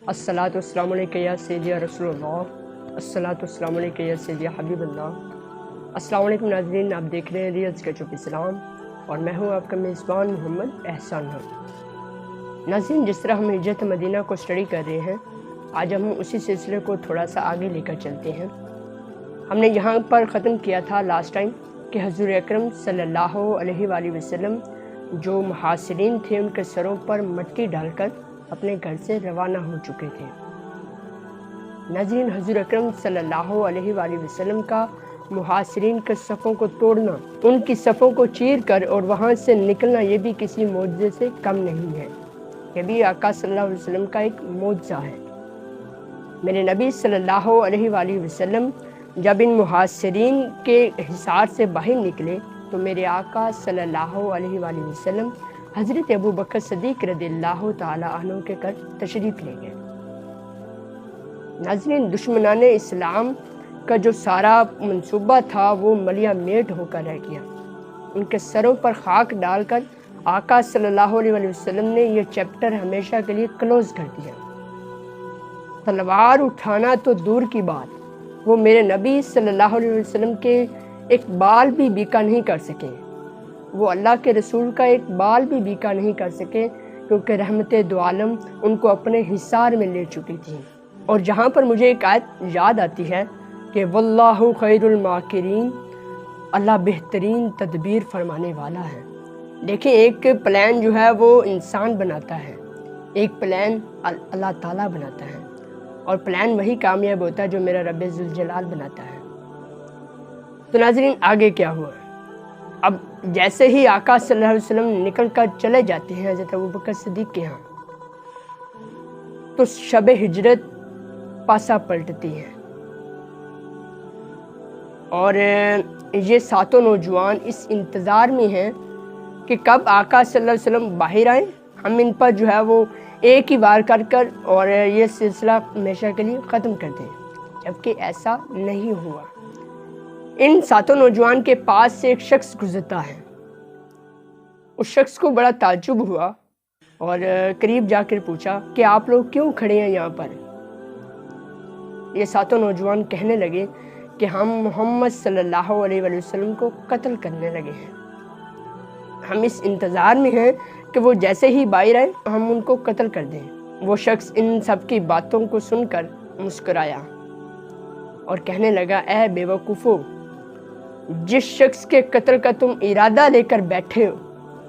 अस्सलातु वस्सलामु अलैका या सय्यदी या रसूलल्लाह, अस्सलातु वस्सलामु अलैका या सय्यदी या हबीबल्लाह। अस्सलामु अलैकुम नाज़रीन, आप देख रहे हैं रियाज़ स्केच ऑफ इस्लाम और मैं हूँ आपका मेज़बान मोहम्मद एहसान। नाज़रीन, जिस तरह हम हिजरत मदीना को स्टडी कर रहे हैं, आज हम उसी सिलसिले को थोड़ा सा आगे लेकर चलते हैं। हमने यहाँ पर ख़त्म किया था लास्ट टाइम कि हज़ूर अकरम सल्लल्लाहु अलैहि वसल्लम जो मुहासिरीन थे उनके सरों पर मट्टी डालकर अपने घर से रवाना हो चुके थे। नाज़रीन, हज़ूर अकरम सल्लल्लाहु अलैहि वसल्लम का मुहासिरीन के सफ़ों को तोड़ना, उनकी सफ़ों को चीर कर और वहाँ से निकलना, ये भी किसी मौजज़े से कम नहीं है। ये भी आका सल्लल्लाहु अलैहि वसल्लम का एक मौजज़ा है। मेरे नबी सल्लल्लाहु अलैहि वसल्लम जब इन मुहासिरीन के हिसार से बाहर निकले तो मेरे आका सल्लल्लाहु अलैहि वसल्लम हज़रत अबू बकर सिद्दीक़ रज़ियल्लाहु ताला अन्हु के घर तशरीफ़ ले गए। नाज़रीन, दुश्मनान इस्लाम का जो सारा मंसूबा था वो मलिया मेट होकर रह गया। उनके सरों पर खाक डालकर आका सल्लल्लाहु अलैहि वसल्लम ने यह चैप्टर हमेशा के लिए क्लोज़ कर दिया। तलवार उठाना तो दूर की बात, वो मेरे नबी सल्लल्लाहु अलैहि वसल्लम के एक बाल भी बीका नहीं कर सके। वो अल्लाह के रसूल का एक बाल भी बीका नहीं कर सके, क्योंकि रहमते दो आलम उनको अपने हिसार में ले चुकी थी। और जहाँ पर मुझे एक आयत याद आती है कि वल्लाहु खैरुल माकिरीन, अल्लाह बेहतरीन तदबीर फरमाने वाला है। देखिए, एक प्लान जो है वो इंसान बनाता है, एक प्लान अल्लाह ताला बनाता है, और प्लान वही कामयाब होता है जो मेरा रब्बे जुल जलाल बनाता है। तो नाज़रीन, आगे क्या हुआ? अब जैसे ही आका सल्लल्लाहु अलैहि वसल्लम निकल कर चले जाते हैं हज़रत अबू बकर सिद्दीक़ के यहाँ, तो शब हिजरत पासा पलटती है और ये सातों नौजवान इस इंतज़ार में हैं कि कब आका सल्लल्लाहु अलैहि वसल्लम बाहर आए, हम इन पर जो है वो एक ही वार कर और ये सिलसिला हमेशा के लिए ख़त्म कर दें। जबकि ऐसा नहीं हुआ। इन सातों नौजवान के पास से एक शख्स गुजरता है। उस शख्स को बड़ा ताज्जुब हुआ और करीब जाकर पूछा कि आप लोग क्यों खड़े हैं यहाँ पर? ये सातों नौजवान कहने लगे कि हम मोहम्मद सल्लल्लाहु अलैहि वसल्लम को कत्ल करने लगे हैं। हम इस इंतज़ार में हैं कि वो जैसे ही बाहर आए हम उनको कत्ल कर दें। वो शख्स इन सब की बातों को सुनकर मुस्कुराया और कहने लगा, ऐ बेवकूफ़ो, जिस शख्स के कत्ल का तुम इरादा लेकर बैठे हो,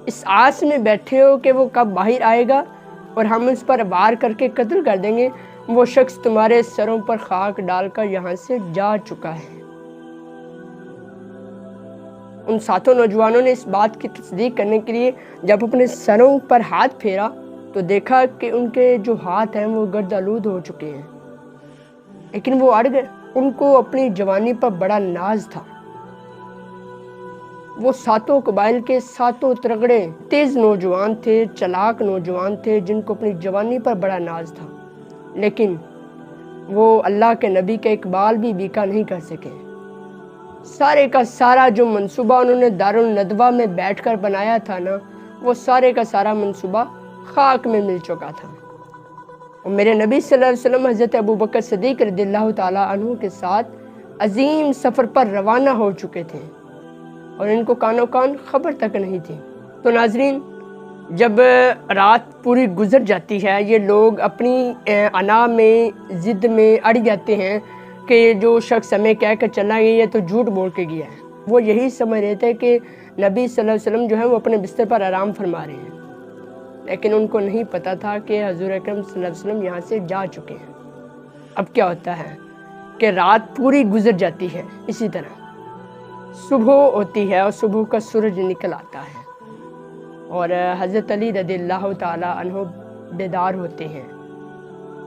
इस आस में बैठे हो कि वो कब बाहर आएगा और हम उस पर वार करके कत्ल कर देंगे, वो शख्स तुम्हारे सरों पर खाक डालकर यहाँ से जा चुका है। उन सातों नौजवानों ने इस बात की तस्दीक करने के लिए जब अपने सरों पर हाथ फेरा तो देखा कि उनके जो हाथ हैं वो गर्द-आलूद हो चुके हैं, लेकिन वो अड़ गए। उनको अपनी जवानी पर बड़ा नाज था। वो सातों कबाइल के सातों तगड़े तेज नौजवान थे, चालाक नौजवान थे, जिनको अपनी जवानी पर बड़ा नाज था, लेकिन वो अल्लाह के नबी के इकबाल भी बीका नहीं कर सके। सारे का सारा जो मंसूबा उन्होंने दारुल नदवा में बैठकर बनाया था ना, वो सारे का सारा मंसूबा खाक में मिल चुका था। और मेरे नबी सल्लल्लाहु अलैहि वसल्लम हज़रत अबू बकर सिद्दीक़ रज़ियल्लाहु ताला अन्हु के साथ अजीम सफ़र पर रवाना हो चुके थे और इनको कानो कान खबर तक नहीं थी। तो नाज़रीन, जब रात पूरी गुजर जाती है, ये लोग अपनी अना में, ज़िद में अड़ जाते हैं कि जो शख्स हमें कह कर चला गया है तो झूठ बोल के गया है। वो यही समझ रहे थे कि नबी सल्लल्लाहु अलैहि वसल्लम जो है वो अपने बिस्तर पर आराम फरमा रहे हैं, लेकिन उनको नहीं पता था कि हज़ूर अकरम सल्लल्लाहु अलैहि वसल्लम यहाँ से जा चुके हैं। अब क्या होता है कि रात पूरी गुजर जाती है, इसी तरह सुबह होती है और सुबह का सूरज निकल आता है और हज़रत अली रज़ियल्लाहु ताला अन्हु बेदार होते हैं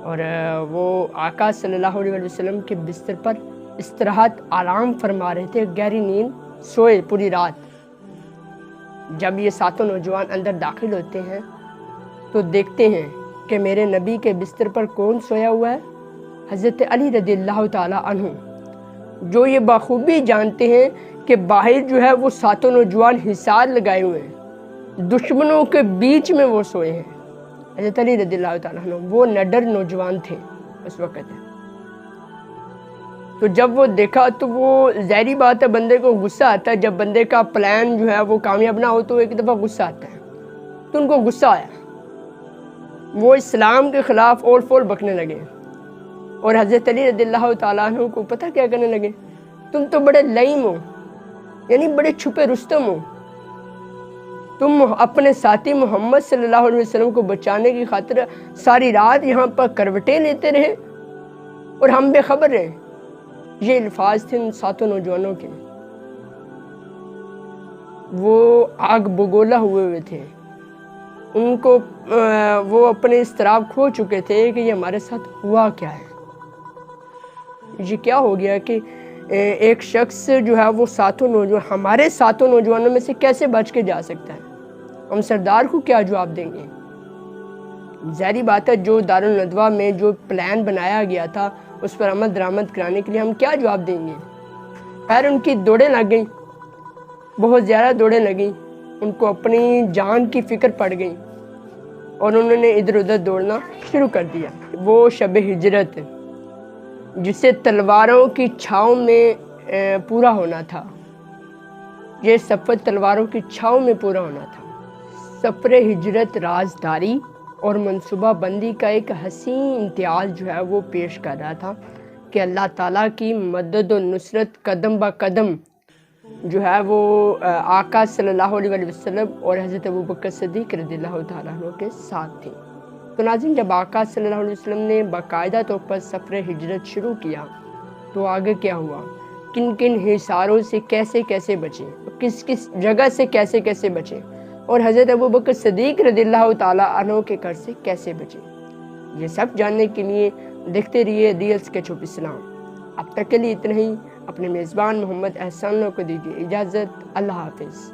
और वो आका सल्लल्लाहु अलैहि वसल्लम के बिस्तर पर इस्तराहत आराम फरमा रहे थे, गहरी नींद सोए पूरी रात। जब ये सातों नौजवान अंदर दाखिल होते हैं तो देखते हैं कि मेरे नबी के बिस्तर पर कौन सोया हुआ है? हज़रत अली रज़ियल्लाहु ताला अन्हु, जो ये बखूबी जानते हैं कि बाहर जो है वो सातों नौजवान हिसार लगाए हुए हैं, दुश्मनों के बीच में वो सोए हैं, حضرت علی رضی اللہ تعالیٰ عنہ وہ نڈر نوجوان تھے اس وقت. تو جب وہ دیکھا تو وہ ظاہری بات ہے بندے کو غصہ آتا ہے، جب بندے کا پلان جو ہے وہ کامیاب نہ ہو تو ایک دفعہ غصہ آتا ہے. تو ان کو غصہ آیا، وہ اسلام کے خلاف اور فول بکنے لگے. اور حضرت علی رضی اللہ تعالیٰ عنہ کو پتہ کیا کرنے لگے، تم تو بڑے لئیم ہو، یعنی بڑے چھپے رستم ہو، تم اپنے ساتھی محمد صلی اللہ علیہ وسلم کو بچانے کی خاطر ساری رات یہاں پر کروٹیں لیتے رہے اور ہم بے خبر رہے. یہ الفاظ تھے ان 7 نوجوانوں کے. وہ آگ بگولا ہوئے تھے، ان کو وہ اپنے اضطراب کھو چکے تھے کہ یہ ہمارے ساتھ ہوا کیا ہے، یہ کیا ہو گیا کہ ایک شخص جو ہے وہ 7 نوجوان ہمارے 7 نوجوانوں میں سے کیسے بچ کے جا سکتا ہے، ہم سردار کو کیا جواب دیں گے. ظاہری بات ہے جو دارالندوہ میں جو پلان بنایا گیا تھا اس پر عمل درآمد کرانے کے لیے ہم کیا جواب دیں گے. خیر ان کی دوڑیں لگ گئیں، بہت زیادہ دوڑیں لگیں، ان کو اپنی جان کی فکر پڑ گئی اور انہوں نے ادھر ادھر دوڑنا شروع کر دیا. وہ شب ہجرت جسے تلواروں کی چھاؤں میں پورا ہونا تھا، یہ سفر تلواروں کی چھاؤں میں پورا ہونا تھا. سفر ہجرت رازداری اور منصوبہ بندی کا ایک حسین امتیاز جو ہے وہ پیش کر رہا تھا کہ اللہ تعالیٰ کی مدد و نصرت قدم با قدم جو ہے وہ آقا صلی اللہ علیہ وسلم اور حضرت ابوبکر صدیق رضی اللہ تعالیٰ عنہ کے ساتھ تھی. تو ناظرین جب آقا صلی اللہ علیہ وسلم نے باقاعدہ طور پر سفر ہجرت شروع کیا تو آگے کیا ہوا، کن کن حصاروں سے کیسے کیسے بچے، کس کس جگہ سے کیسے کیسے بچے، اور حضرت ابوبکر صدیق رضی اللہ تعالیٰ عنہ کے گھر سے کیسے بچے، یہ سب جاننے کے لیے دیکھتے رہیے ریئل اسکیچ آف اسلام. اب تک کے لیے اتنا ہی. اپنے میزبان محمد احسان کو دیجیے اجازت. اللہ حافظ.